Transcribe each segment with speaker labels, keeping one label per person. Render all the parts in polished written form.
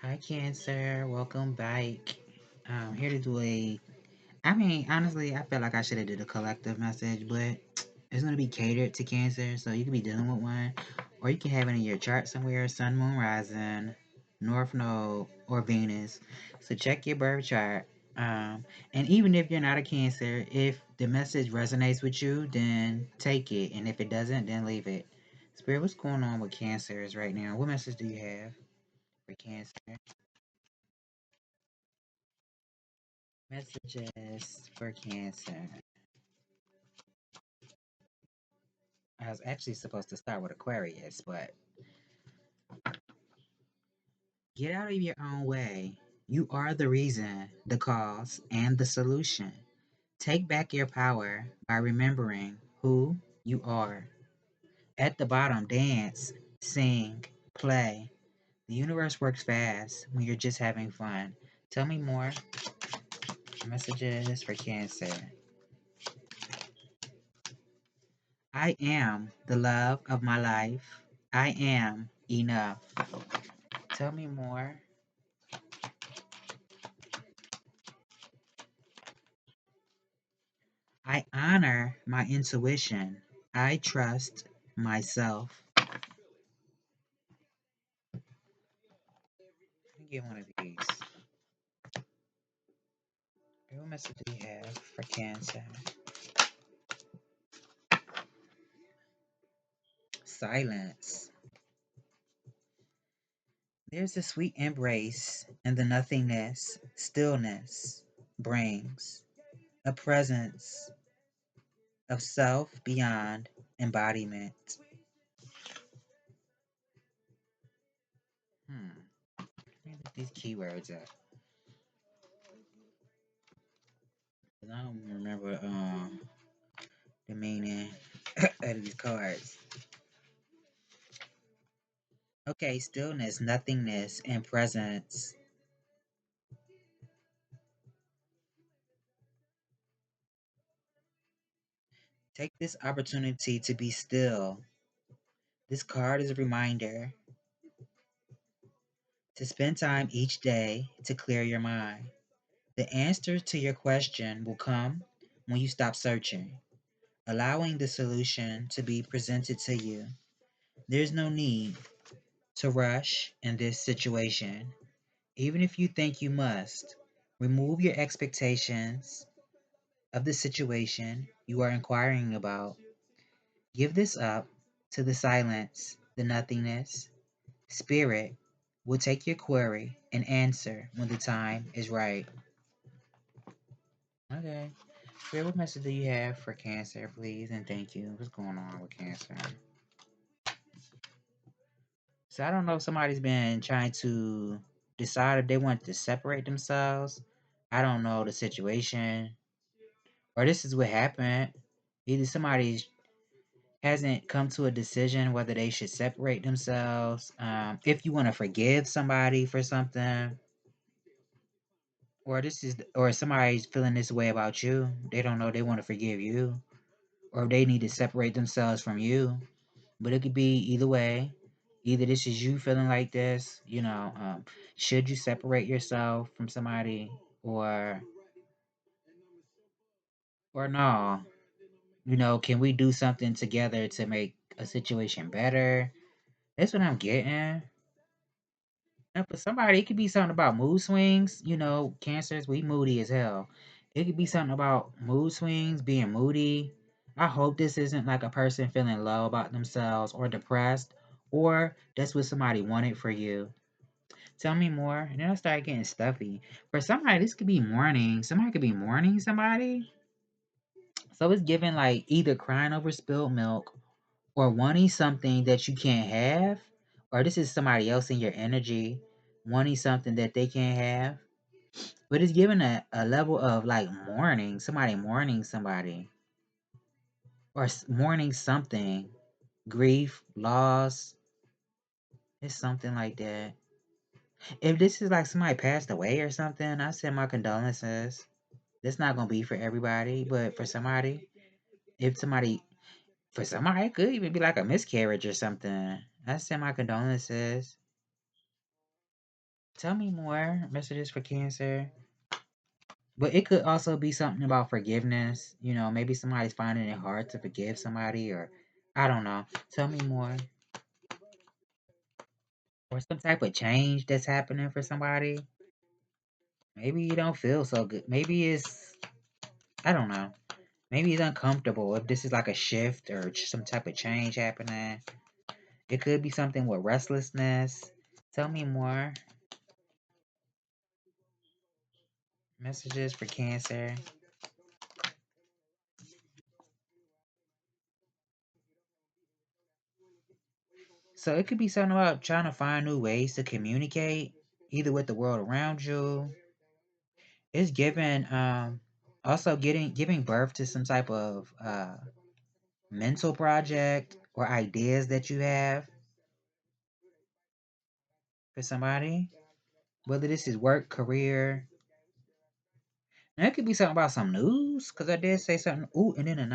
Speaker 1: Hi, Cancer. Welcome back. Here to do honestly, I feel like I should have did a collective message, but it's going to be catered to Cancer, so you could be dealing with one, or you can have it in your chart somewhere, Sun, Moon, Rising, North Node, or Venus. So check your birth chart. And even if you're not a Cancer, if the message resonates with you, then take it, and if it doesn't, then leave it. Spirit, what's going on with Cancers right now? What message do you have for Cancer? Messages for Cancer. I was actually supposed to start with Aquarius, but get out of your own way. You are the reason, the cause, and the solution. Take back your power by remembering who you are. At the bottom, dance, sing, play. The universe works fast when you're just having fun. Tell me more. Messages for Cancer. I am the love of my life. I am enough. Tell me more. I honor my intuition. I trust myself. Let me get one of these. What message do we have for Cancer? Silence. There's a sweet embrace in the nothingness. Stillness brings a presence of self beyond embodiment. Let me look these keywords up. I don't remember the meaning of these cards. Okay, stillness, nothingness, and presence. Take this opportunity to be still. This card is a reminder to spend time each day to clear your mind. The answer to your question will come when you stop searching, allowing the solution to be presented to you. There's no need to rush in this situation, even if you think you must. Remove your expectations of the situation you are inquiring about. Give this up to the silence, the nothingness. Spirit will take your query and answer when the time is right. Okay. Spirit, what message do you have for Cancer, please? And thank you. What's going on with Cancer? So I don't know if somebody's been trying to decide if they want to separate themselves. I don't know the situation. Or this is what happened. Either somebody hasn't come to a decision whether they should separate themselves. If you want to forgive somebody for something, or somebody's feeling this way about you, they don't know they want to forgive you, or they need to separate themselves from you. But it could be either way. Either this is you feeling like this, should you separate yourself from somebody, or no? Can we do something together to make a situation better? That's what I'm getting. And for somebody, it could be something about mood swings. Cancers, we moody as hell. It could be something about mood swings, being moody. I hope this isn't like a person feeling low about themselves or depressed, or that's what somebody wanted for you. Tell me more. And then I start getting stuffy. For somebody, this could be mourning. Somebody could be mourning somebody. So it's giving like either crying over spilled milk or wanting something that you can't have, or this is somebody else in your energy wanting something that they can't have. But it's giving a level of like mourning, somebody mourning somebody, or mourning something, grief, loss. It's something like that. If this is like somebody passed away or something, I send my condolences. It's not gonna be for everybody, but for somebody, if somebody, for somebody, it could even be like a miscarriage or something. I send my condolences. Tell me more. Messages for Cancer. But it could also be something about forgiveness. You know, maybe somebody's finding it hard to forgive somebody, or I don't know. Tell me more. Or some type of change that's happening for somebody. Maybe you don't feel so good. Maybe it's, I don't know. Maybe it's uncomfortable if this is like a shift or some type of change happening. It could be something with restlessness. Tell me more. Messages for Cancer. So it could be something about trying to find new ways to communicate, either with the world around you. It's giving also getting giving birth to some type of mental project or ideas that you have for somebody. Whether this is work, career. And it could be something about some news, because I did say something. Ooh, and then the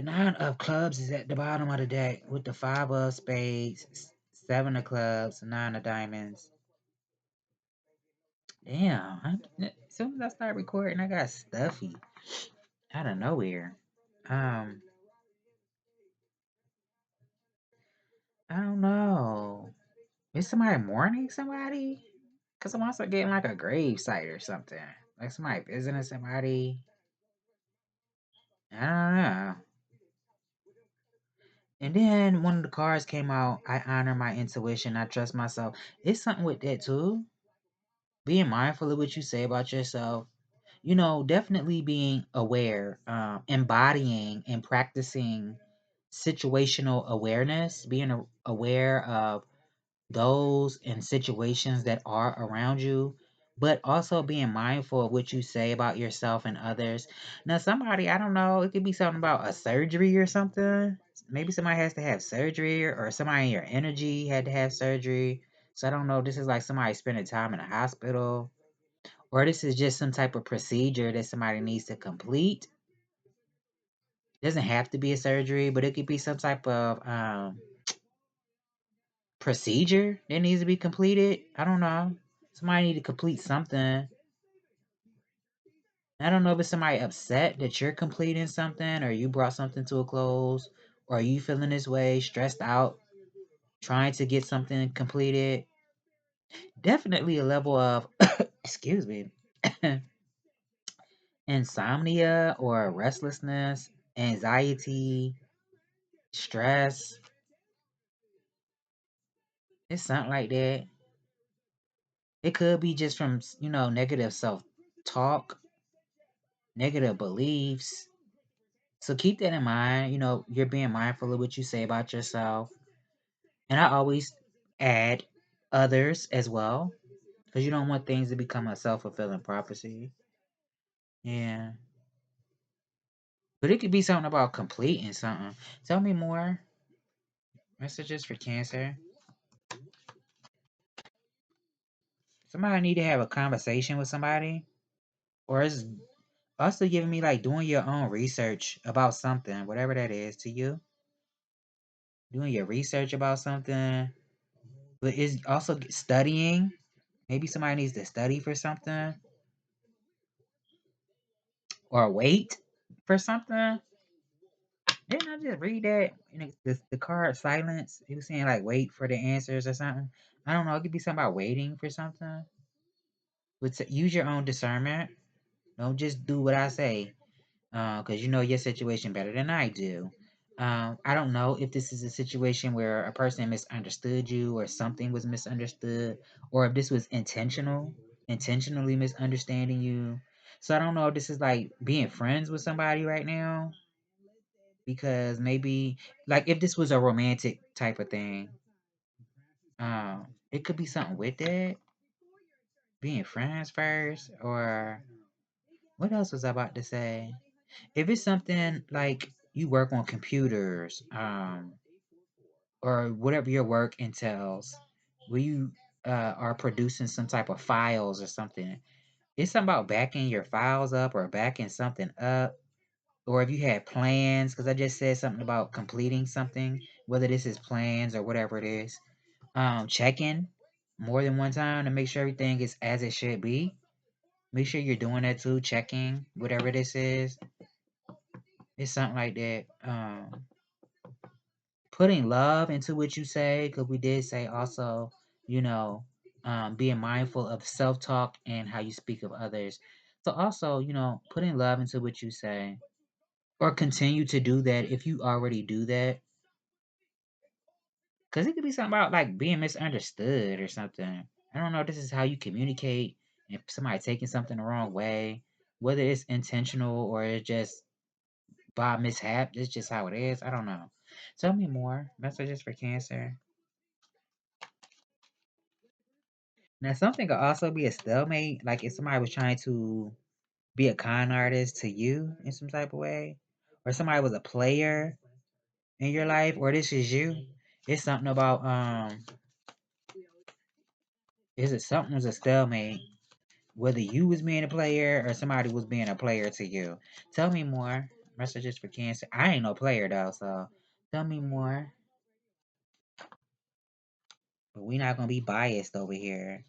Speaker 1: nine of clubs is at the bottom of the deck with the five of spades, seven of clubs, nine of diamonds. Damn. As soon as I start recording, I got stuffy out of nowhere. Um, I don't know. Is somebody mourning somebody? Because I'm also getting like a grave site or something. Like somebody visiting somebody. I don't know. And then one of the cards came out. I honor my intuition. I trust myself. It's something with that too. Being mindful of what you say about yourself. You know, definitely being aware, embodying and practicing situational awareness, being aware of those and situations that are around you, but also being mindful of what you say about yourself and others. Now, somebody, I don't know, it could be something about a surgery or something. Maybe somebody has to have surgery, or somebody in your energy had to have surgery. So I don't know, this is like somebody spending time in a hospital, or this is just some type of procedure that somebody needs to complete. It doesn't have to be a surgery, but it could be some type of procedure that needs to be completed. I don't know. Somebody need to complete something. I don't know if it's somebody upset that you're completing something, or you brought something to a close, or are you feeling this way, stressed out, trying to get something completed. Definitely a level of, excuse me, insomnia or restlessness, anxiety, stress. It's something like that. It could be just from, negative self talk, negative beliefs. So keep that in mind. You're being mindful of what you say about yourself. And I always add others as well, because you don't want things to become a self fulfilling prophecy. Yeah. But it could be something about completing something. Tell me more. Messages for Cancer. Somebody need to have a conversation with somebody. Or it's also giving me like doing your own research about something, whatever that is to you. Doing your research about something. But it's also studying. Maybe somebody needs to study for something, or wait for something. Didn't I just read that? The card silence. He was saying like wait for the answers or something. I don't know. It could be something about waiting for something. But use your own discernment. Don't just do what I say, because you know your situation better than I do. I don't know if this is a situation where a person misunderstood you, or something was misunderstood, or if this was intentionally misunderstanding you. So I don't know if this is like being friends with somebody right now, because maybe like if this was a romantic type of thing, it could be something with that, being friends first, or what else was I about to say? If it's something like you work on computers, or whatever your work entails, where you are producing some type of files or something, it's something about backing your files up or backing something up. Or if you had plans, because I just said something about completing something, whether this is plans or whatever it is. checking more than one time to make sure everything is as it should be. Make sure you're doing that too, checking whatever this is. It's something like that. Putting love into what you say, because we did say also, you know, being mindful of self-talk and how you speak of others. So also, putting love into what you say, or continue to do that if you already do that. Because it could be something about like being misunderstood or something. I don't know. This is how you communicate. If somebody taking something the wrong way, whether it's intentional or it's just by mishap, it's just how it is. I don't know. Tell me more. Messages for Cancer. Now, something could also be a stalemate. Like if somebody was trying to be a con artist to you in some type of way, or somebody was a player in your life, or this is you. It's something about is it something was a stalemate? Whether you was being a player or somebody was being a player to you. Tell me more. Messages for Cancer. I ain't no player though, so tell me more. But we not gonna be biased over here.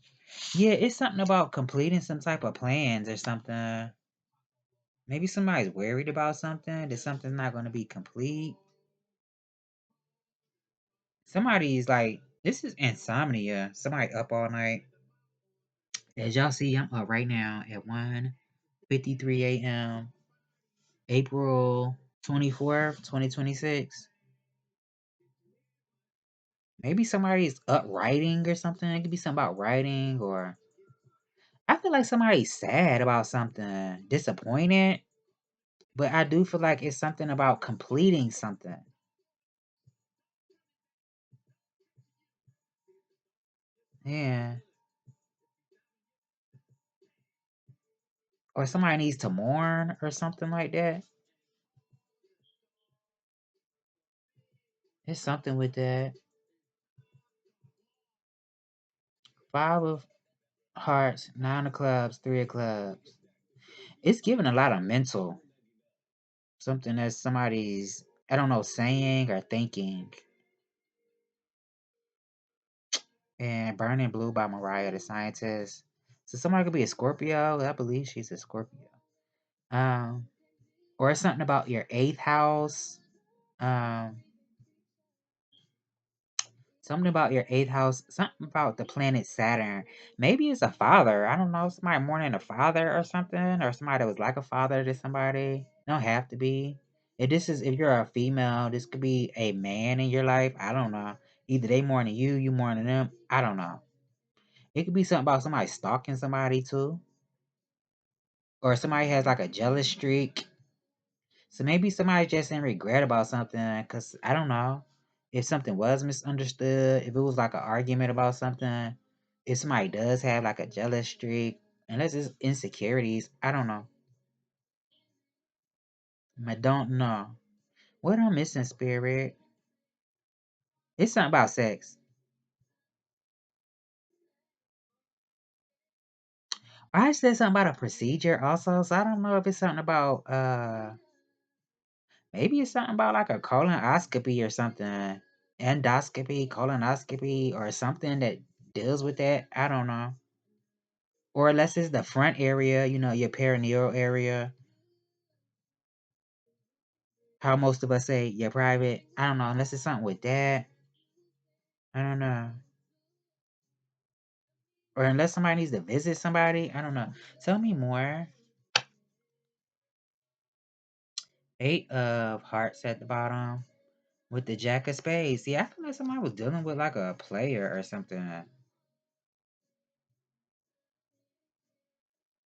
Speaker 1: Yeah, it's something about completing some type of plans or something. Maybe somebody's worried about something, that something's not gonna be complete. Somebody's like, this is insomnia. Somebody up all night. As y'all see, I'm up right now at 1:53 a.m. April 24th, 2026. Maybe somebody's up writing or something. It could be something about writing, or I feel like somebody's sad about something, disappointed. But I do feel like it's something about completing something. Yeah. Or somebody needs to mourn or something like that. It's something with that. Five of hearts, nine of clubs, three of clubs. It's giving a lot of mental. Something that somebody's, I don't know, saying or thinking. And Burning Blue by Mariah the Scientist. So somebody could be a Scorpio. I believe she's a Scorpio. Um, or something about your eighth house. Um, Something about your eighth house. Something about the planet Saturn. Maybe it's a father. I don't know. Somebody mourning a father or something, or somebody that was like a father to somebody. Don't have to be. If you're a female, this could be a man in your life. I don't know. Either they mourning you, you mourning them. I don't know. It could be something about somebody stalking somebody too, or somebody has like a jealous streak. So maybe somebody just in regret about something, cause I don't know if something was misunderstood, if it was like an argument about something, if somebody does have like a jealous streak, unless it's insecurities, I don't know. I don't know. What I'm missing, spirit? It's something about sex. I said something about a procedure also, so I don't know if it's something about maybe it's something about like a colonoscopy or something. Endoscopy, colonoscopy, or something that deals with that. I don't know. Or unless it's the front area, your perineal area. How most of us say your private. I don't know. Unless it's something with that. I don't know. Or unless somebody needs to visit somebody. I don't know. Tell me more. Eight of hearts at the bottom with the jack of spades. See, I feel like somebody was dealing with like a player or something.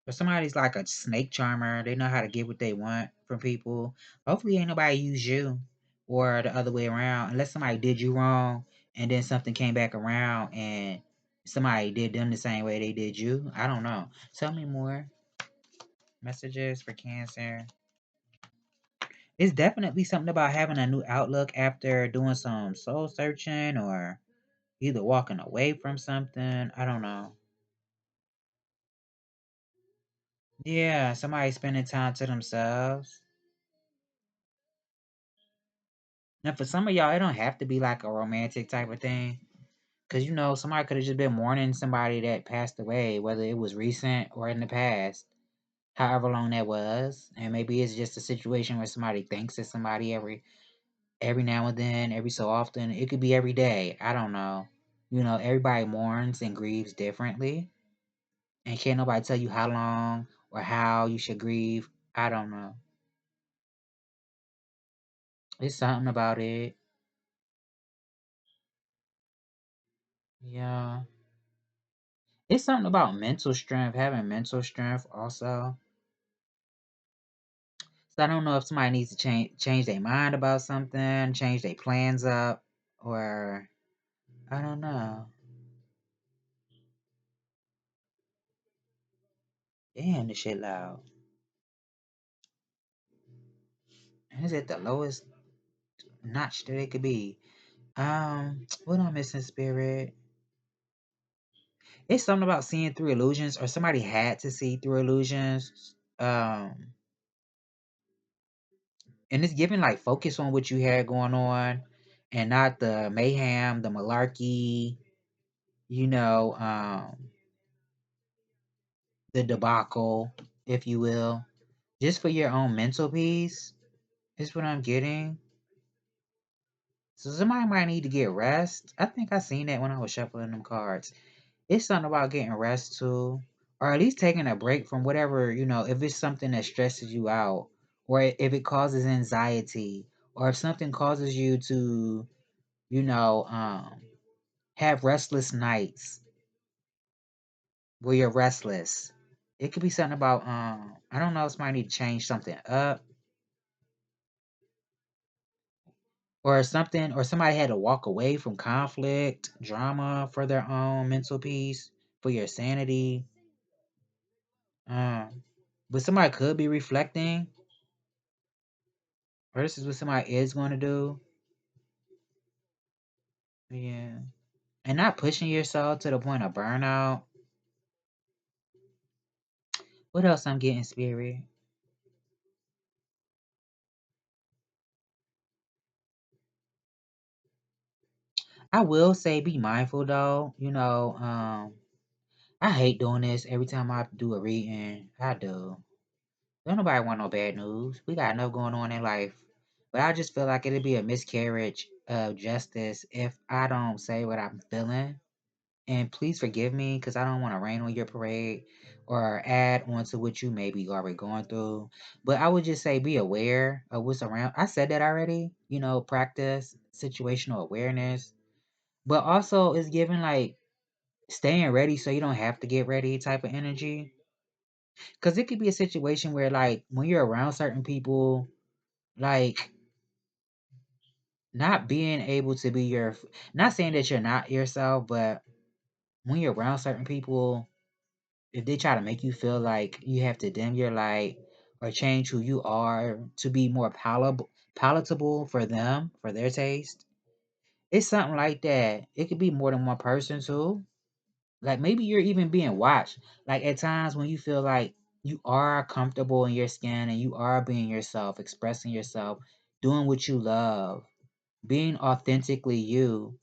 Speaker 1: Or somebody's like a snake charmer. They know how to get what they want from people. Hopefully, ain't nobody use you or the other way around. Unless somebody did you wrong and then something came back around and somebody did them the same way they did you. I don't know. Tell me more. Messages for Cancer. It's definitely something about having a new outlook after doing some soul searching or either walking away from something. I don't know. Yeah, somebody spending time to themselves. Now, for some of y'all, it don't have to be like a romantic type of thing. Because, somebody could have just been mourning somebody that passed away, whether it was recent or in the past, however long that was. And maybe it's just a situation where somebody thinks of somebody every now and then, every so often. It could be every day. I don't know. Everybody mourns and grieves differently. And can't nobody tell you how long or how you should grieve. I don't know. It's something about it. Yeah. It's something about mental strength, having mental strength also. So I don't know if somebody needs to change their mind about something, change their plans up, or I don't know. Damn, this shit loud. Is it the lowest notch that it could be? What am I missing, spirit? It's something about seeing through illusions, or somebody had to see through illusions. And it's giving like focus on what you had going on, and not the mayhem, the malarkey, you know, the debacle, if you will, just for your own mental peace. Is what I'm getting. So somebody might need to get rest. I think I seen that when I was shuffling them cards. It's something about getting rest too, or at least taking a break from whatever, if it's something that stresses you out, or if it causes anxiety, or if something causes you to, you know, um, have restless nights where you're restless. It could be something about, I don't know, somebody need to change something up, or something, or somebody had to walk away from conflict, drama for their own mental peace, for your sanity. But somebody could be reflecting, or this is what somebody is going to do. Yeah. And not pushing yourself to the point of burnout. What else I'm getting, spirit? I will say be mindful though. I hate doing this every time I do a reading. I do. Don't nobody want no bad news. We got enough going on in life. But I just feel like it'd be a miscarriage of justice if I don't say what I'm feeling. And please forgive me because I don't want to rain on your parade or add on to what you may be already going through. But I would just say be aware of what's around. I said that already. Practice situational awareness. But also it's giving like staying ready so you don't have to get ready type of energy. Because it could be a situation where, like, when you're around certain people, like, not being able to be not saying that you're not yourself, but when you're around certain people, if they try to make you feel like you have to dim your light or change who you are to be more palatable for them, for their taste, it's something like that. It could be more than one person, too. Like maybe you're even being watched. Like at times when you feel like you are comfortable in your skin and you are being yourself, expressing yourself, doing what you love, being authentically you,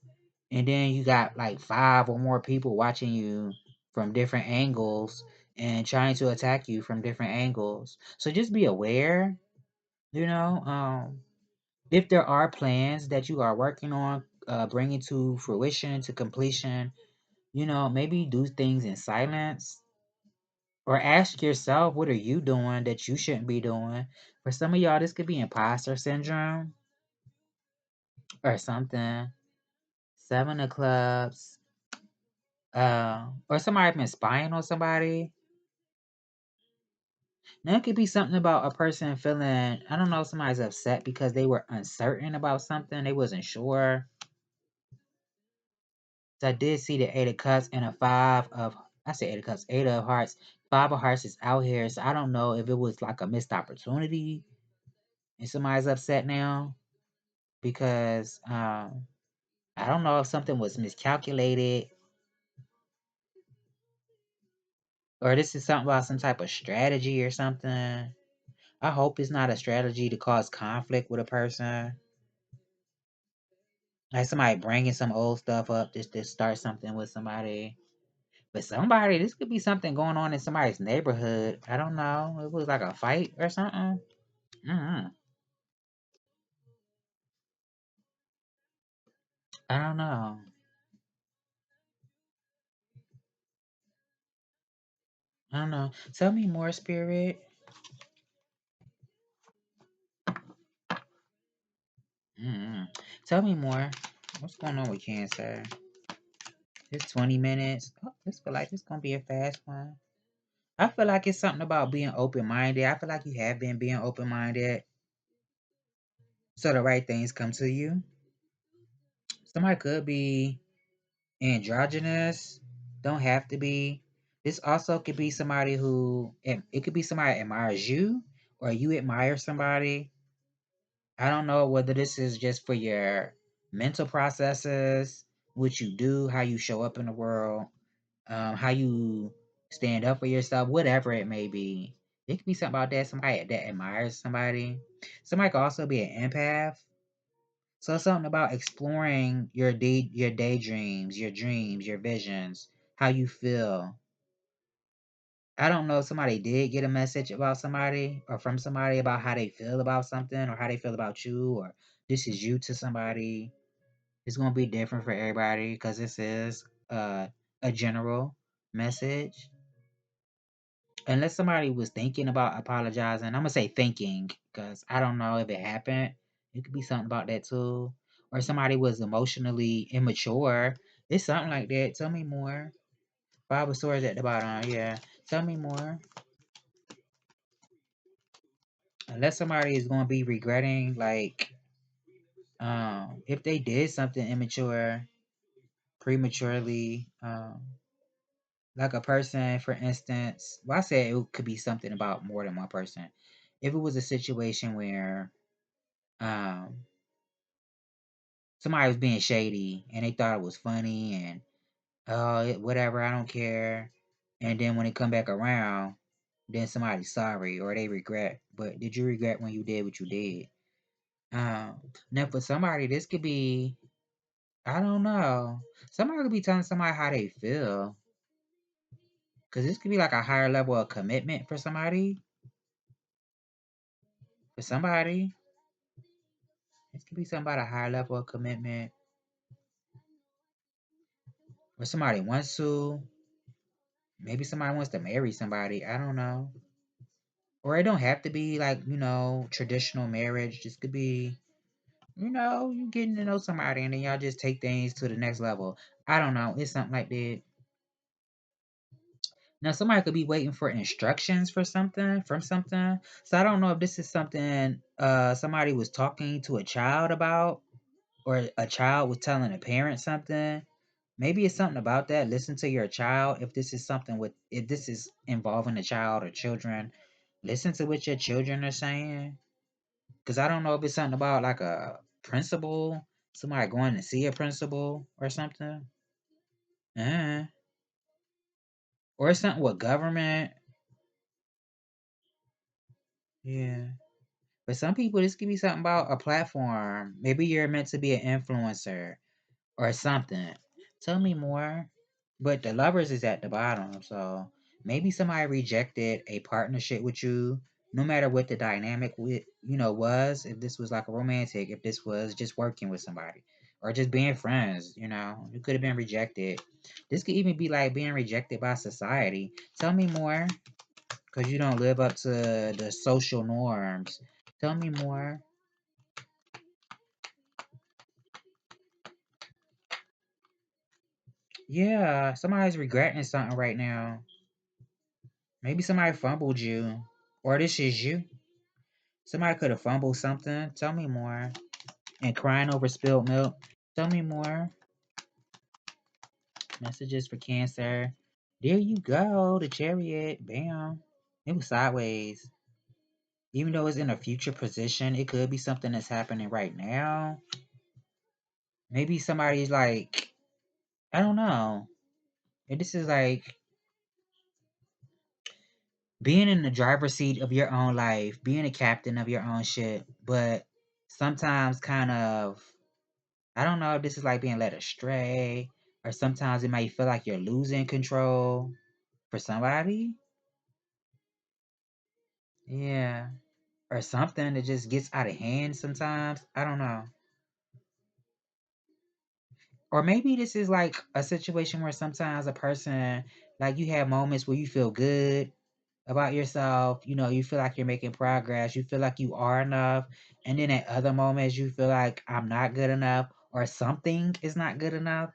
Speaker 1: and then you got like five or more people watching you from different angles and trying to attack you from different angles. So just be aware, you know, if there are plans that you are working on, bringing to fruition, to completion, maybe do things in silence, or ask yourself, what are you doing that you shouldn't be doing? For some of y'all, this could be imposter syndrome or something. Seven of clubs. Or somebody been spying on somebody. Now it could be something about a person feeling, I don't know, somebody's upset because they were uncertain about something. They wasn't sure. So I did see the Eight of Cups and a I said Eight of Cups, Eight of Hearts. Five of Hearts is out here. So I don't know if it was like a missed opportunity and somebody's upset now because I don't know if something was miscalculated, or this is something about some type of strategy or something. I hope it's not a strategy to cause conflict with a person. Like somebody bringing some old stuff up just to start something with somebody. But somebody, this could be something going on in somebody's neighborhood. I don't know. It was like a fight or something. Mm-hmm. I don't know. I don't know. Tell me more, Spirit. Mm-hmm. Tell me more. What's going on with Cancer? It's 20 minutes. Oh, this feel like it's gonna be a fast one. I feel like it's something about being open minded. I feel like you have been being open minded, so the right things come to you. Somebody could be androgynous, don't have to be. This also could be somebody who it could be somebody admires you or you admire somebody. I don't know whether this is just for your mental processes, what you do, how you show up in the world, how you stand up for yourself, whatever it may be. It could be something about that. Somebody that admires somebody. Somebody could also be an empath. So something about exploring your daydreams, your dreams, your visions, how you feel. I don't know if somebody did get a message about somebody or from somebody about how they feel about something or how they feel about you or this is you to somebody. It's gonna be different for everybody because this is a general message. Unless somebody was thinking about apologizing, I'm gonna say thinking because I don't know if it happened. It could be something about that too. Or somebody was emotionally immature. It's something like that. Tell me more. Five of Swords at the bottom. Yeah. Tell me more. Unless somebody is gonna be regretting, like, if they did something immature, prematurely, like a person, for instance. Well, I said it could be something about more than one person. If it was a situation where um somebody was being shady and they thought it was funny and whatever, I don't care, and then when they come back around, then somebody's sorry or they regret. But did you regret when you did what you did? Now for somebody, this could be, I don't know, somebody could be telling somebody how they feel, because this could be like a higher level of commitment for somebody. For somebody, this could be something about a higher level of commitment, or somebody wants to. Maybe somebody wants to marry somebody. I don't know. Or it don't have to be like, traditional marriage. This could be, you getting to know somebody and then y'all just take things to the next level. I don't know. It's something like that. Now somebody could be waiting for instructions for something from something. So I don't know if this is something somebody was talking to a child about, or a child was telling a parent something. Maybe it's something about that. Listen to your child. If this is involving a child or children, listen to what your children are saying. Because I don't know if it's something about like a principal, somebody going to see a principal or something. uh Or it's something with government. Yeah. But some people, this could be something about a platform. Maybe you're meant to be an influencer or something. Tell me more. But the lovers is at the bottom, so maybe somebody rejected a partnership with you, no matter what the dynamic was. If this was like a romantic, if this was just working with somebody, or just being friends, you could have been rejected. This could even be like being rejected by society. Tell me more, because you don't live up to the social norms. Tell me more. Yeah, somebody's regretting something right now. Maybe somebody fumbled you, or this is you. Somebody could have fumbled something. Tell me more. And crying over spilled milk. Tell me more. Messages for Cancer. There you go. The chariot. Bam. It was sideways. Even though it's in a future position, it could be something that's happening right now. Maybe somebody's like, I don't know. And this is like being in the driver's seat of your own life, being a captain of your own ship, but sometimes kind of I don't know if this is like being led astray, or sometimes it might feel like you're losing control for somebody. Yeah. Or something that just gets out of hand sometimes. I don't know. Or maybe this is like a situation where sometimes a person, like you have moments where you feel good about yourself, you feel like you're making progress, you feel like you are enough, and then at other moments you feel like I'm not good enough or something is not good enough.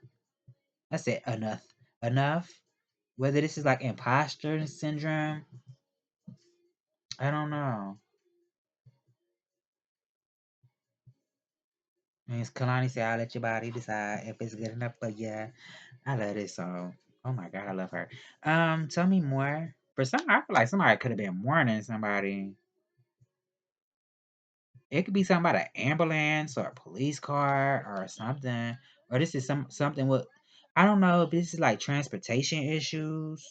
Speaker 1: I said enough. Enough. Whether this is like imposter syndrome, I don't know. Miss Kalani said, I'll let your body decide if it's good enough for you. I love this song. Oh my god, I love her. Tell me more. For some, I feel like somebody could have been mourning somebody. It could be something about an ambulance or a police car or something. Or this is something with, I don't know if this is like transportation issues.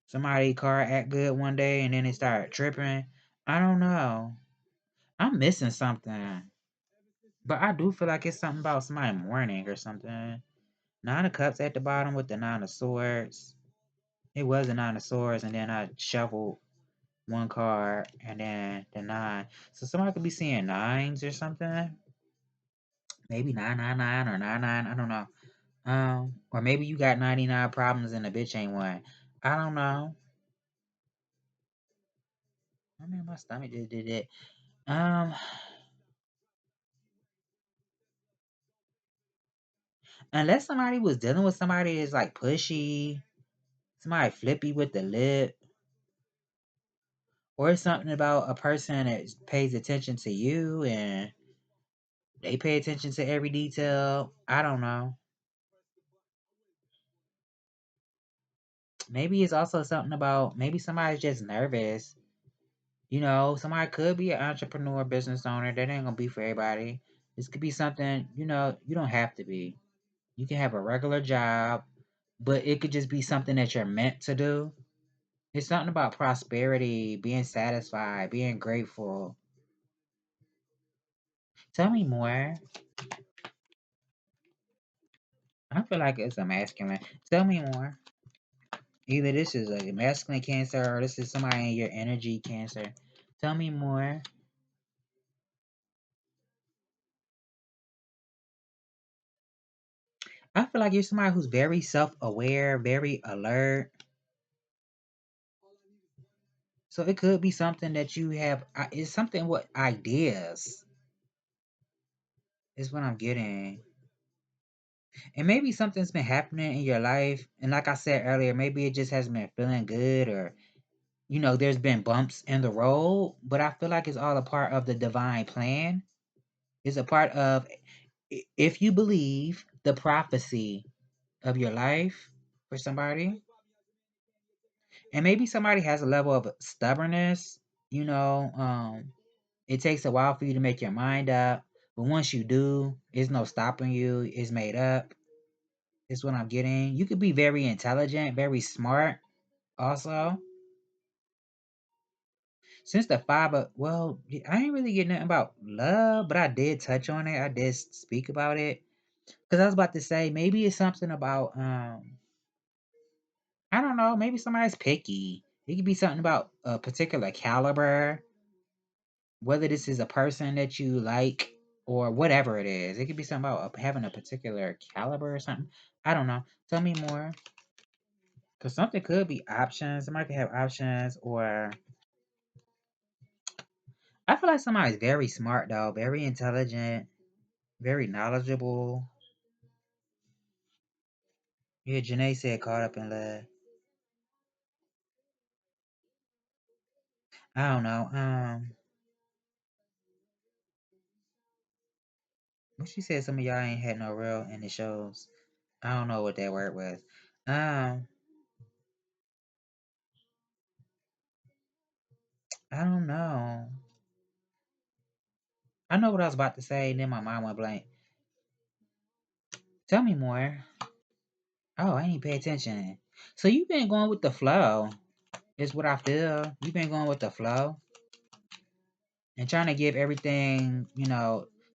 Speaker 1: Somebody car act good one day and then they start tripping. I don't know. I'm missing something. But I do feel like it's something about somebody mourning or something. Nine of Cups at the bottom with the Nine of Swords. It was a Nine of Swords, and then I shuffled one card, and then the nine. So somebody could be seeing nines or something. Maybe 999 or 99. I don't know. Or maybe you got 99 problems and the bitch ain't one. I don't know. I mean, my stomach just did it. Um, unless somebody was dealing with somebody that's like pushy, somebody flippy with the lip, or something about a person that pays attention to you and they pay attention to every detail. I don't know. Maybe it's also something about maybe somebody's just nervous. Somebody could be an entrepreneur, business owner. That ain't gonna be for everybody. This could be something, you don't have to be. You can have a regular job, but it could just be something that you're meant to do. It's something about prosperity, being satisfied, being grateful. Tell me more. I feel like it's a masculine. Tell me more. Either this is a masculine Cancer or this is somebody in your energy Cancer. Tell me more. I feel like you're somebody who's very self-aware, very alert. So it could be something that you have. It's something with ideas. Is what I'm getting. And maybe something's been happening in your life. And like I said earlier, maybe it just hasn't been feeling good or, there's been bumps in the road. But I feel like it's all a part of the divine plan. It's a part of, if you believe the prophecy of your life for somebody, and maybe somebody has a level of stubbornness, you know, it takes a while for you to make your mind up. But once you do, there's no stopping you. It's made up. Is what I'm getting. You could be very intelligent, very smart also. Since the five of, well, I ain't really getting nothing about love, but I did touch on it. I did speak about it. Because I was about to say, maybe it's something about, I don't know, maybe somebody's picky. It could be something about a particular caliber, whether this is a person that you like or whatever it is. It could be something about having a particular caliber or something. I don't know. Tell me more. Because something could be options. Somebody could have options, or I feel like somebody's very smart though, very intelligent, very knowledgeable. Yeah, Janae said caught up in love. I don't know. But she said some of y'all ain't had no real in the shows. I don't know what that word was. Um, I don't know. I know what I was about to say, and then my mind went blank. Tell me more. Oh, I ain't pay attention. So you've been going with the flow, is what I feel. You've been going with the flow. and trying to give everything,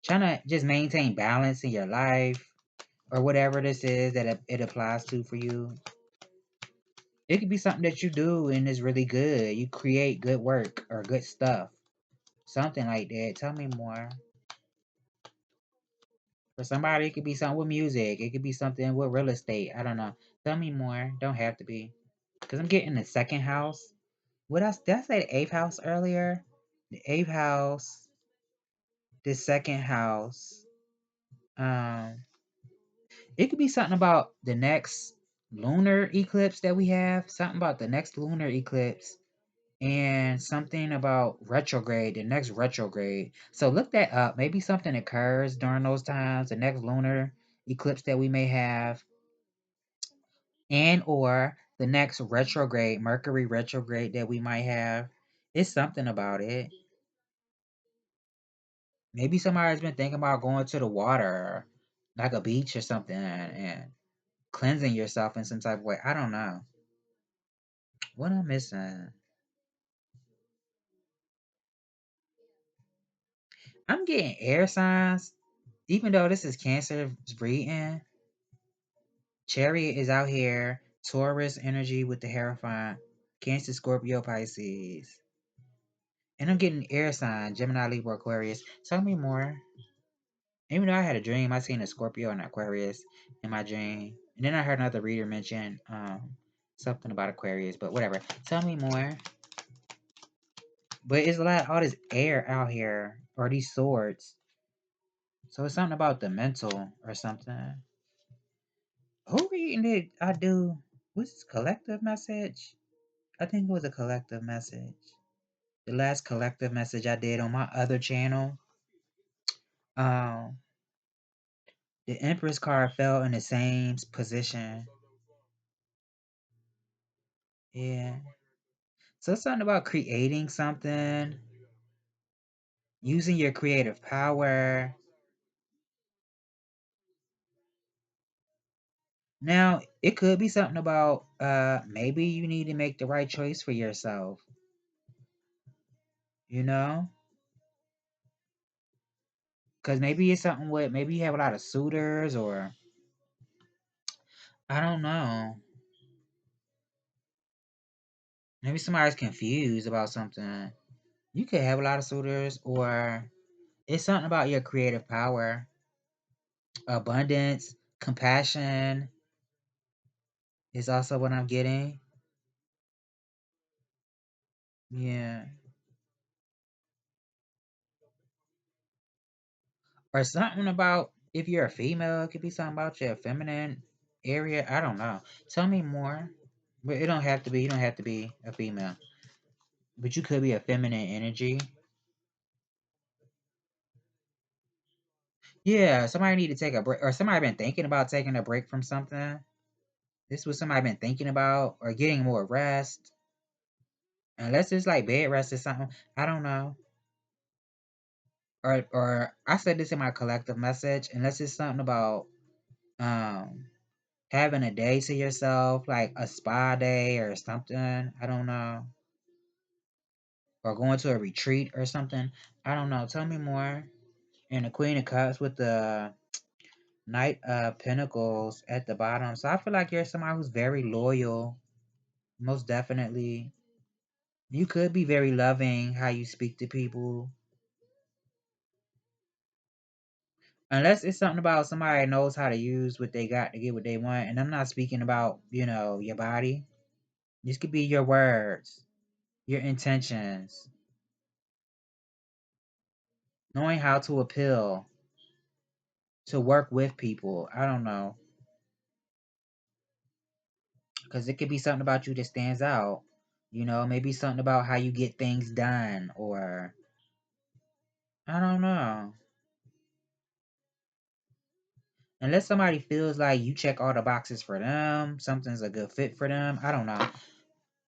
Speaker 1: trying to just maintain balance in your life or whatever this is that it applies to for you. It could be something that you do and it's really good. You create good work or good stuff. Something like that. Tell me more. For somebody, it could be something with music. It could be something with real estate. I don't know. Tell me more. Don't have to be. Because I'm getting the second house. Did I say the eighth house earlier? The eighth house, the second house. Um, it could be something about the next lunar eclipse that we have. Something about the next lunar eclipse. And something about retrograde, the next retrograde. So look that up. Maybe something occurs during those times, the next lunar eclipse that we may have, and or the next retrograde, Mercury retrograde that we might have. It's something about it. Maybe somebody's been thinking about going to the water, like a beach or something, and cleansing yourself in some type of way. I don't know. What am I missing? I'm getting air signs, even though this is Cancer's reading. Chariot is out here. Taurus energy with the Hierophant. Cancer, Scorpio, Pisces. And I'm getting air sign, Gemini, Libra, Aquarius. Tell me more. Even though I had a dream, I seen a Scorpio and Aquarius in my dream. And then I heard another reader mention something about Aquarius, but whatever. Tell me more. But it's a lot, all this air out here, or these swords. So it's something about the mental or something. Who reading did I do? Was this collective message? I think it was a collective message. The last collective message I did on my other channel. Um, the Empress card fell in the same position. Yeah. So it's something about creating something, using your creative power. Now, it could be something about maybe you need to make the right choice for yourself, you know? Because maybe it's something with, maybe you have a lot of suitors, or I don't know. Maybe somebody's confused about something. You could have a lot of suitors, or it's something about your creative power, abundance, compassion is also what I'm getting. Yeah. Or something about if you're a female, it could be something about your feminine area. I don't know. Tell me more. But it don't have to be, you don't have to be a female. But you could be a feminine energy. Yeah, somebody need to take a break, or somebody been thinking about taking a break from something. This was somebody been thinking about, or getting more rest. Unless it's like bed rest or something. I don't know. Or I said this in my collective message, unless it's something about um having a day to yourself, like a spa day or something. I don't know. Or going to a retreat or something. I don't know. Tell me more. And the Queen of Cups with the Knight of Pentacles at the bottom. So I feel like you're somebody who's very loyal. Most definitely. You could be very loving how you speak to people. Unless it's something about somebody knows how to use what they got to get what they want. And I'm not speaking about, your body. This could be your words, your intentions, knowing how to appeal, to work with people. I don't know. Because it could be something about you that stands out. Maybe something about how you get things done, or I don't know. Unless somebody feels like you check all the boxes for them, something's a good fit for them. I don't know.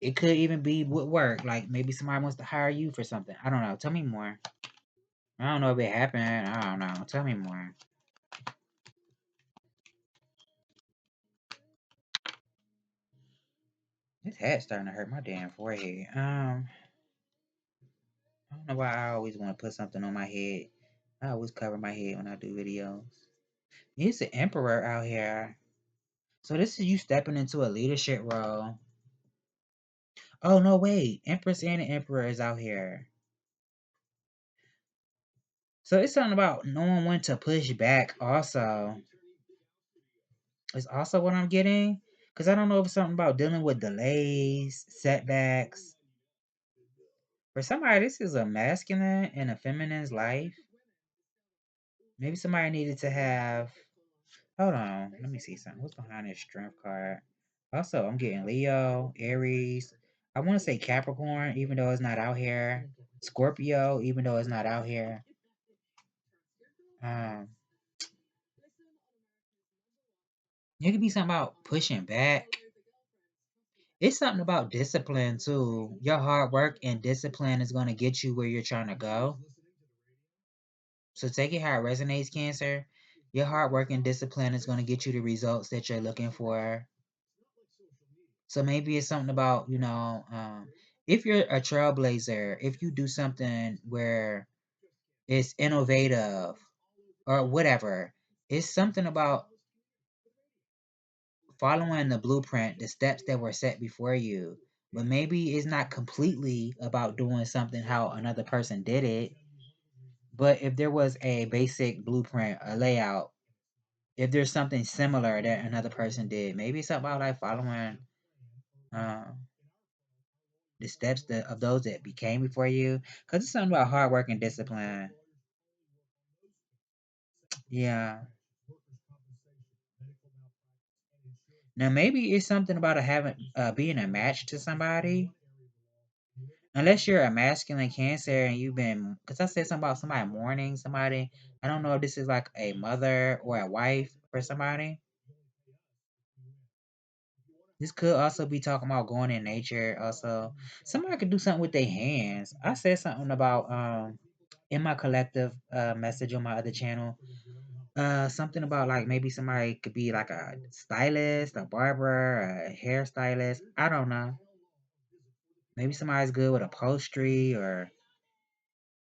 Speaker 1: It could even be with work. Like maybe somebody wants to hire you for something. I don't know. Tell me more. I don't know if it happened. I don't know. Tell me more. This hat's starting to hurt my damn forehead. don't know why I always want to put something on my head. I always cover my head when I do videos. He's the emperor out here. So this is you stepping into a leadership role. Oh, no, wait. Empress and the emperor is out here. So it's something about knowing when to push back also. It's also what I'm getting. Because I don't know if it's something about dealing with delays, setbacks. For somebody, this is a masculine and a feminine's life. Maybe somebody needed to have. Hold on. Let me see something. What's behind this strength card? Also, I'm getting Leo, Aries. I want to say Capricorn, even though it's not out here. Scorpio, even though it's not out here. Um, it could be something about pushing back. It's something about discipline too. Your hard work and discipline is going to get you where you're trying to go. So take it how it resonates, Cancer. Your hard work and discipline is going to get you the results that you're looking for. So maybe it's something about, if you're a trailblazer, if you do something where it's innovative or whatever, it's something about following the blueprint, the steps that were set before you. But maybe it's not completely about doing something how another person did it. But if there was a basic blueprint, a layout, if there's something similar that another person did, maybe it's about like following um, the steps of those that became before you. Because it's something about hard work and discipline. Yeah. Now maybe it's something about being a match to somebody. Unless you're a masculine Cancer and you've been, because I said something about somebody mourning somebody. I don't know if this is like a mother or a wife for somebody. This could also be talking about going in nature. Also, somebody could do something with their hands. I said something about in my collective message on my other channel. Something about like maybe somebody could be like a stylist, a barber, a hairstylist. I don't know. Maybe somebody's good with upholstery or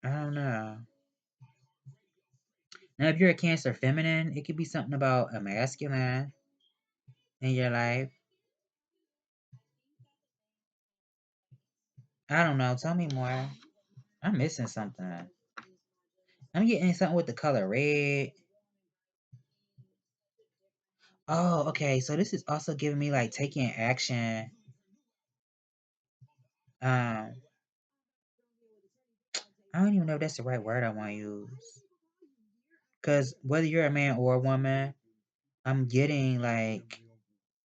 Speaker 1: I don't know. Now, if you're a Cancer feminine, it could be something about a masculine in your life. I don't know. Tell me more. I'm missing something. I'm getting something with the color red. Oh, okay. So this is also giving me like taking action. Um, I don't even know if that's the right word I want to use. Because whether you're a man or a woman, I'm getting like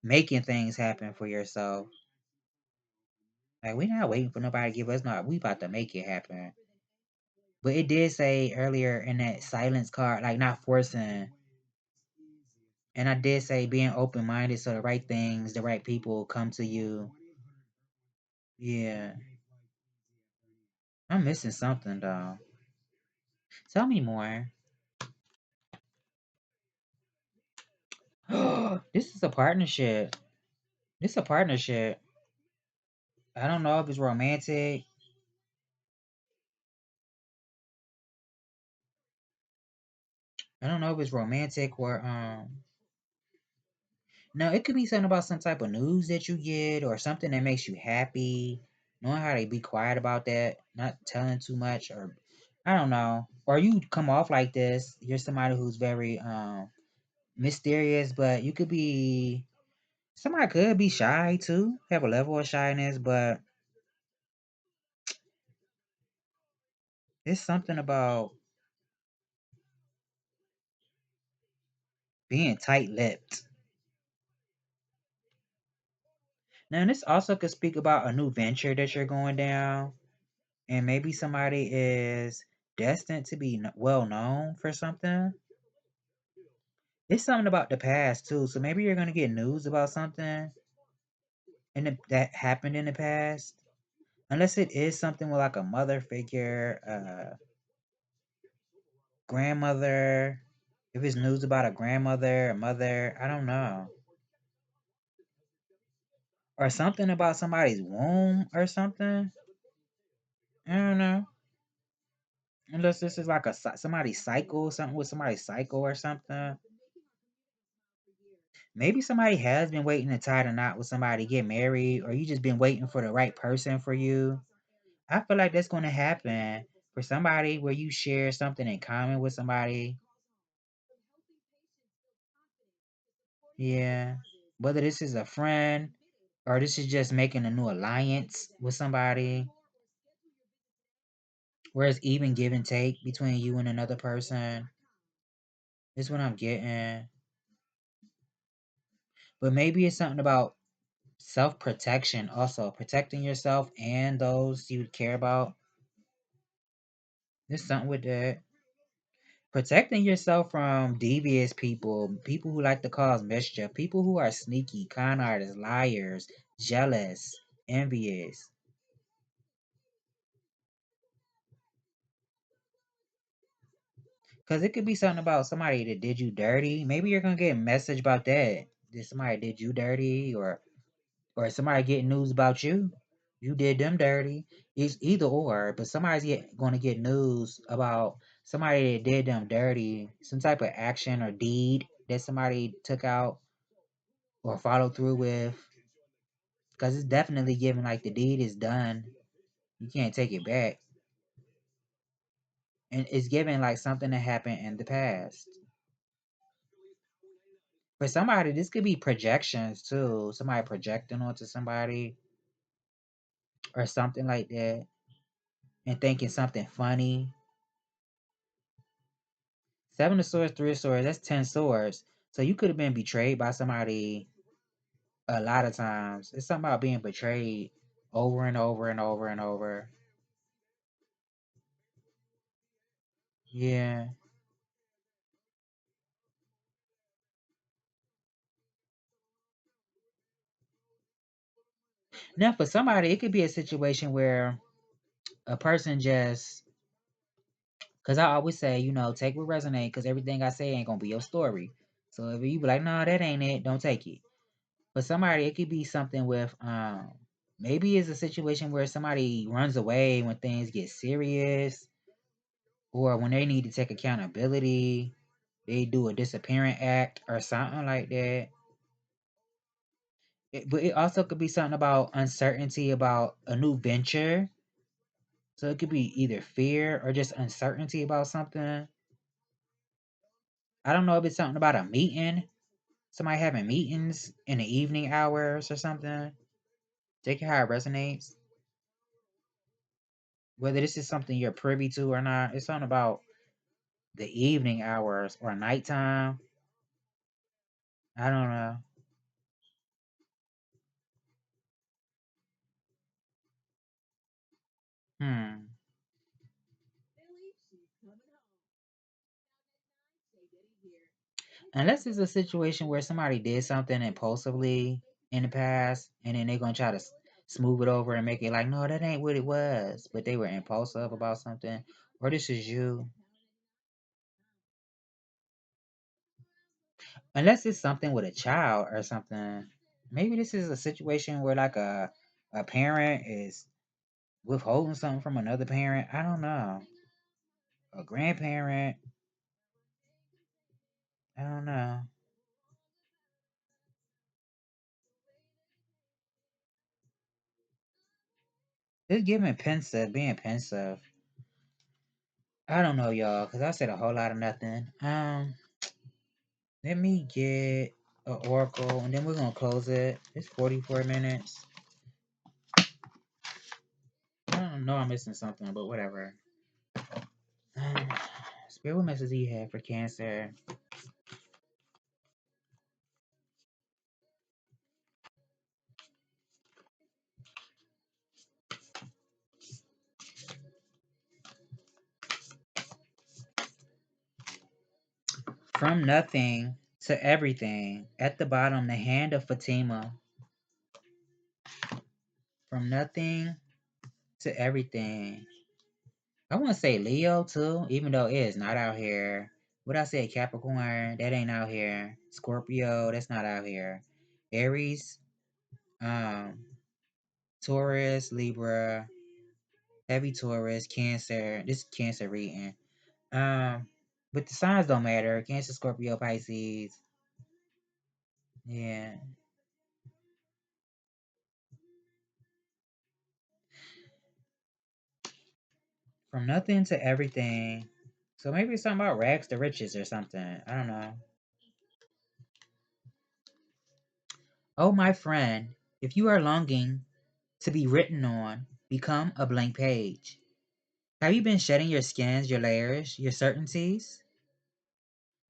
Speaker 1: making things happen for yourself. Like we're not waiting for nobody to give us not. We about to make it happen. But it did say earlier in that silence card, like not forcing. And I did say being open minded so the right things, the right people come to you. Yeah. I'm missing something though. Tell me more. This is a partnership. This is a partnership. I don't know if it's romantic. I don't know if it's romantic or no, it could be something about some type of news that you get or something that makes you happy. Knowing how to be quiet about that, not telling too much or I don't know. Or you come off like this. You're somebody who's very mysterious, but you could be somebody could be shy too, have a level of shyness, but it's something about being tight-lipped. Now, this also could speak about a new venture that you're going down, and maybe somebody is destined to be well known for something. It's something about the past too, so maybe you're gonna get news about something that happened in the past. Unless it is something with like a mother figure, grandmother. If it's news about a grandmother, a mother, I don't know. Or something about somebody's womb or something. I don't know. Unless this is like somebody's cycle, something with somebody's cycle or something. Maybe somebody has been waiting to tie the knot with somebody, get married, or you just been waiting for the right person for you. I feel like that's going to happen for somebody where you share something in common with somebody. Yeah. Whether this is a friend or this is just making a new alliance with somebody, where it's even give and take between you and another person. This is what I'm getting. But maybe it's something about self protection, also protecting yourself and those you care about. There's something with that. Protecting yourself from devious people, people who like to cause mischief, people who are sneaky, con artists, liars, jealous, envious. Because it could be something about somebody that did you dirty. Maybe you're going to get a message about that. Did somebody did you dirty, or somebody getting news about you? You did them dirty. It's either or, but somebody's going to get news about somebody that did them dirty, some type of action or deed that somebody took out or followed through with. Because it's definitely given like the deed is done. You can't take it back. And it's given like something that happened in the past. For somebody, this could be projections too. Somebody projecting onto somebody or something like that and thinking something funny. Seven of swords, three of swords, that's 10 swords. So you could have been betrayed by somebody a lot of times. It's something about being betrayed over and over and over and over. Yeah. Now, for somebody, it could be a situation where a person just, because I always say, take what resonate, because everything I say ain't going to be your story. So if you be like, no, that ain't it, don't take it. For somebody, it could be something with, maybe it's a situation where somebody runs away when things get serious, or when they need to take accountability, they do a disappearing act or something like that. But it also could be something about uncertainty about a new venture. So it could be either fear or just uncertainty about something. I don't know if it's something about a meeting, somebody having meetings in the evening hours or something. Take it how it resonates. Whether this is something you're privy to or not, it's something about the evening hours or nighttime. I don't know. Hmm. Unless it's a situation where somebody did something impulsively in the past, and then they're gonna try to smooth it over and make it like, no, that ain't what it was, but they were impulsive about something, or this is you. Unless it's something with a child or something. Maybe this is a situation where like a parent is withholding something from another parent. I don't know. A grandparent. I don't know. It's giving pensive, being pensive. I don't know, y'all, because I said a whole lot of nothing. Let me get an oracle, and then we're gonna close it. It's 44 minutes. I don't know I'm missing something, but whatever. Um, Spirit, what message do you have for Cancer? From nothing to everything. At the bottom, the hand of Fatima. From nothing to everything. I want to say Leo too, even though it is not out here. What I said, Capricorn, that ain't out here. Scorpio, that's not out here. Aries, um, Taurus, Libra, Heavy Taurus, Cancer. This is Cancer reading. Um, but the signs don't matter. Cancer, Scorpio, Pisces. Yeah. From nothing to everything. So maybe it's something about rags to riches or something. I don't know. Oh, my friend, if you are longing to be written on, become a blank page. Have you been shedding your skins, your layers, your certainties?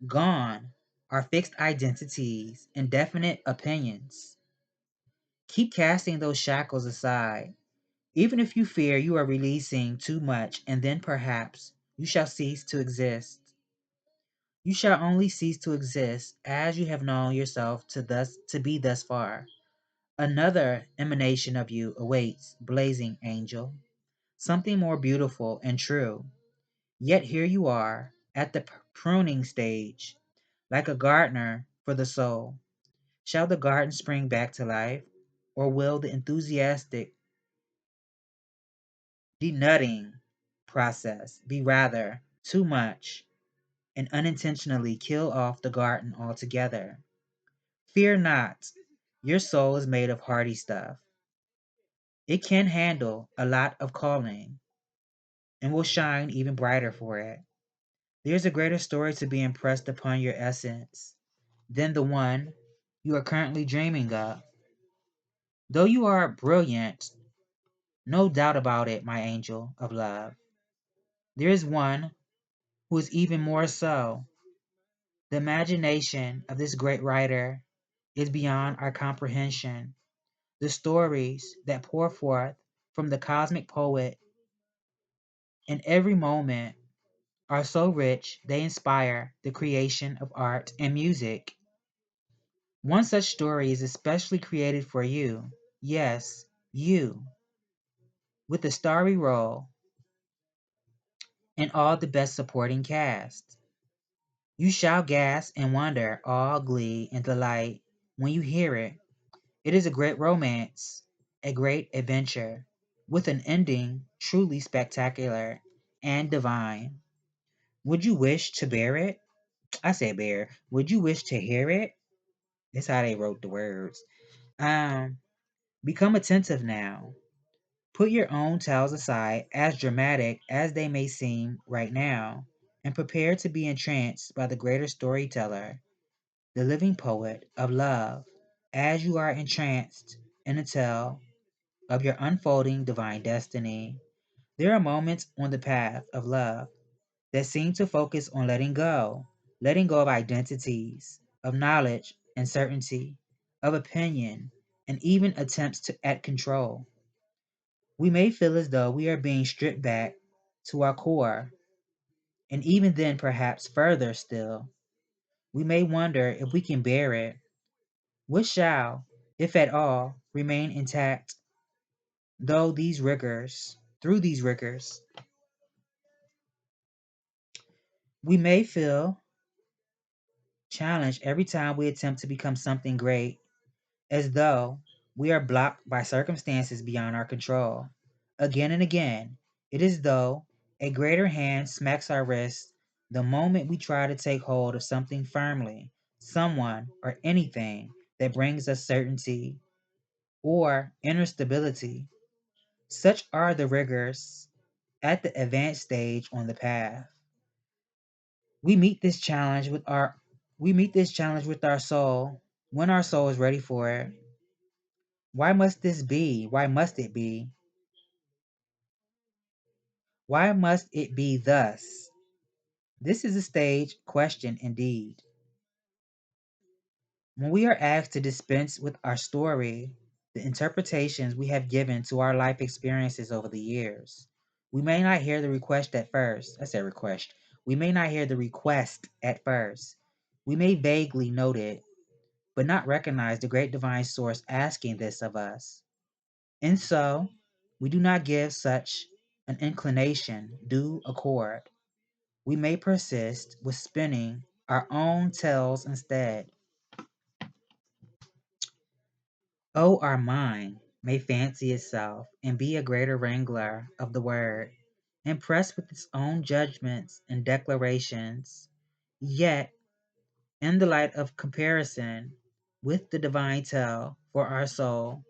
Speaker 1: Gone are fixed identities, indefinite opinions. Keep casting those shackles aside, even if you fear you are releasing too much, and then perhaps you shall cease to exist. You shall only cease to exist as you have known yourself to be thus far. Another emanation of you awaits, blazing angel, something more beautiful and true. Yet here you are, at the pruning stage, like a gardener for the soul. Shall the garden spring back to life, or will the enthusiastic denutting process be rather too much and unintentionally kill off the garden altogether? Fear not, your soul is made of hardy stuff. It can handle a lot of calling and will shine even brighter for it. There's a greater story to be impressed upon your essence than the one you are currently dreaming of. Though you are brilliant, no doubt about it, my angel of love, there is one who is even more so. The imagination of this great writer is beyond our comprehension. The stories that pour forth from the cosmic poet in every moment are so rich they inspire the creation of art and music. One such story is especially created for you. Yes, you, with the starry role and all the best supporting cast. You shall gasp and wonder, all glee and delight, when you hear it. It is a great romance, a great adventure, with an ending truly spectacular and divine. Would you wish to bear it? I say bear. Would you wish to hear it? That's how they wrote the words. Um, Become attentive now. Put your own tales aside, as dramatic as they may seem right now, and prepare to be entranced by the greater storyteller, the living poet of love, as you are entranced in a tale of your unfolding divine destiny. There are moments on the path of love that seem to focus on letting go of identities, of knowledge and certainty, of opinion, and even attempts at control. We may feel as though we are being stripped back to our core, and even then, perhaps further still, we may wonder if we can bear it. What shall, if at all, remain intact through these rigors? We may feel challenged every time we attempt to become something great, as though we are blocked by circumstances beyond our control. Again and again, it is though a greater hand smacks our wrist the moment we try to take hold of something firmly, someone, or anything that brings us certainty or inner stability. Such are the rigors at the advanced stage on the path. We meet this challenge with our we meet this challenge with our soul when our soul is ready for it. Why must this be? Why must it be? Why must it be thus? This is a stage question indeed. When we are asked to dispense with our story, the interpretations we have given to our life experiences over the years, we may not hear the request at first. I said request. We may not hear the request at first. We may vaguely note it, but not recognize the great divine source asking this of us. And so, we do not give such an inclination due accord. We may persist with spinning our own tales instead. Oh, our mind! may fancy itself and be a greater wrangler of the word, impressed with its own judgments and declarations, yet, in the light of comparison with the divine tell for our soul,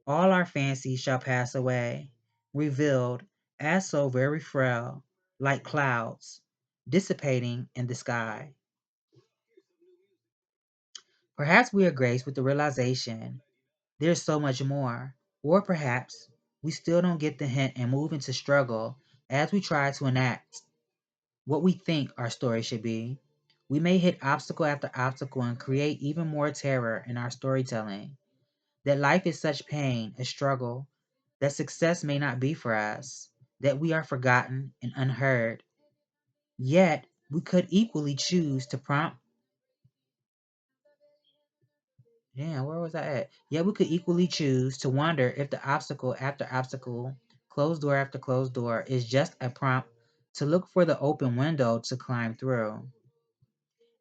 Speaker 1: all our fancies shall pass away, revealed as so very frail, like clouds, dissipating in the sky. Perhaps we are graced with the realization there's so much more, or perhaps we still don't get the hint and move into struggle as we try to enact what we think our story should be. We may hit obstacle after obstacle and create even more terror in our storytelling. That life is such pain, a struggle, that success may not be for us, that we are forgotten and unheard. Yet, we could equally choose to prompt. Damn, where was I at? Yet, we could equally choose to wonder if the obstacle after obstacle, closed door after closed door, is just a prompt to look for the open window to climb through.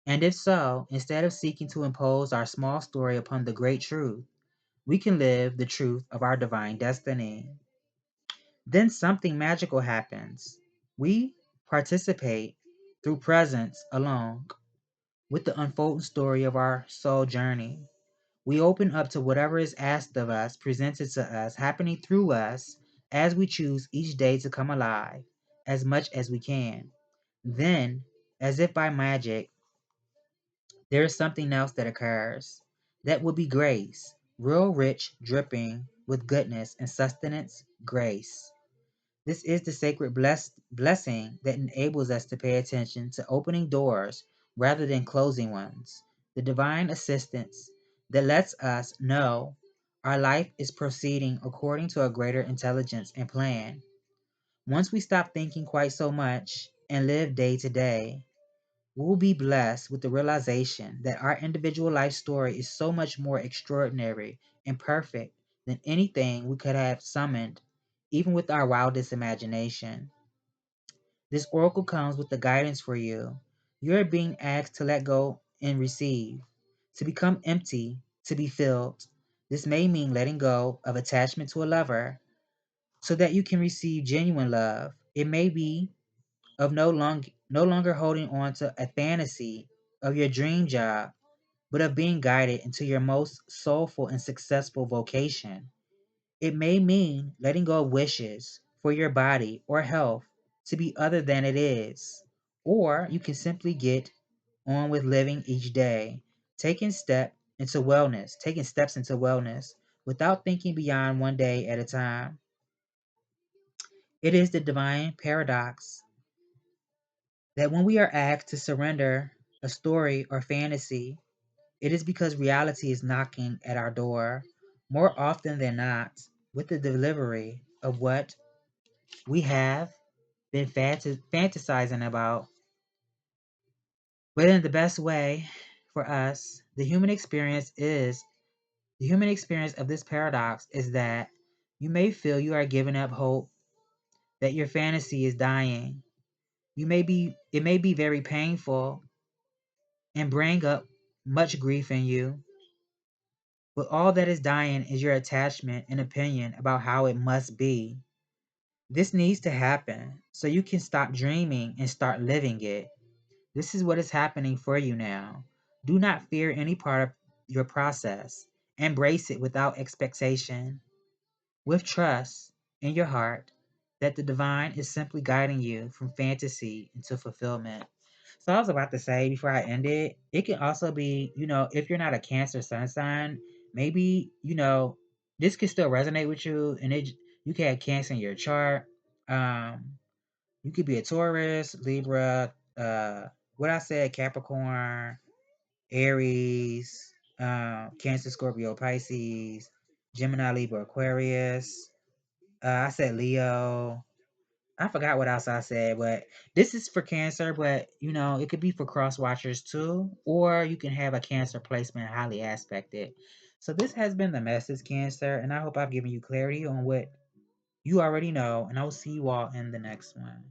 Speaker 1: And if so, instead of seeking to impose our small story upon the great truth, we can live the truth of our divine destiny. Then something magical happens. We participate through presence along with the unfolding story of our soul journey. We open up to whatever is asked of us, presented to us, happening through us as we choose each day to come alive as much as we can. Then, as if by magic, there is something else that occurs. That would be grace, real rich, dripping with goodness and sustenance, grace. This is the sacred blessing that enables us to pay attention to opening doors rather than closing ones. The divine assistance that lets us know our life is proceeding according to a greater intelligence and plan. Once we stop thinking quite so much and live day to day, we'll be blessed with the realization that our individual life story is so much more extraordinary and perfect than anything we could have summoned, even with our wildest imagination. This oracle comes with the guidance for you. You're being asked to let go and receive, to become empty, to be filled. This may mean letting go of attachment to a lover so that you can receive genuine love. It may be of no longer holding on to a fantasy of your dream job, but of being guided into your most soulful and successful vocation. It may mean letting go of wishes for your body or health to be other than it is. Or you can simply get on with living each day, taking steps into wellness without thinking beyond one day at a time. It is the divine paradox that when we are asked to surrender a story or fantasy, it is because reality is knocking at our door more often than not with the delivery of what we have been fantasizing about. But in the best way for us, the human experience of this paradox is that you may feel you are giving up hope, that your fantasy is dying. It may be very painful and bring up much grief in you, but all that is dying is your attachment and opinion about how it must be. This needs to happen so you can stop dreaming and start living it. This is what is happening for you now. Do not fear any part of your process. Embrace it without expectation, with trust in your heart that the divine is simply guiding you from fantasy into fulfillment. So I was about to say before I end it, it can also be, if you're not a Cancer sun sign, maybe, this could still resonate with you and you can have Cancer in your chart. Um, you could be a Taurus, Libra, what I said, Capricorn, Aries, Cancer, Scorpio, Pisces, Gemini, Libra, Aquarius. I said Leo. I forgot what else I said, but this is for Cancer, but it could be for cross watchers too, or you can have a Cancer placement highly aspected. So this has been the message, Cancer, and I hope I've given you clarity on what you already know, and I will see you all in the next one.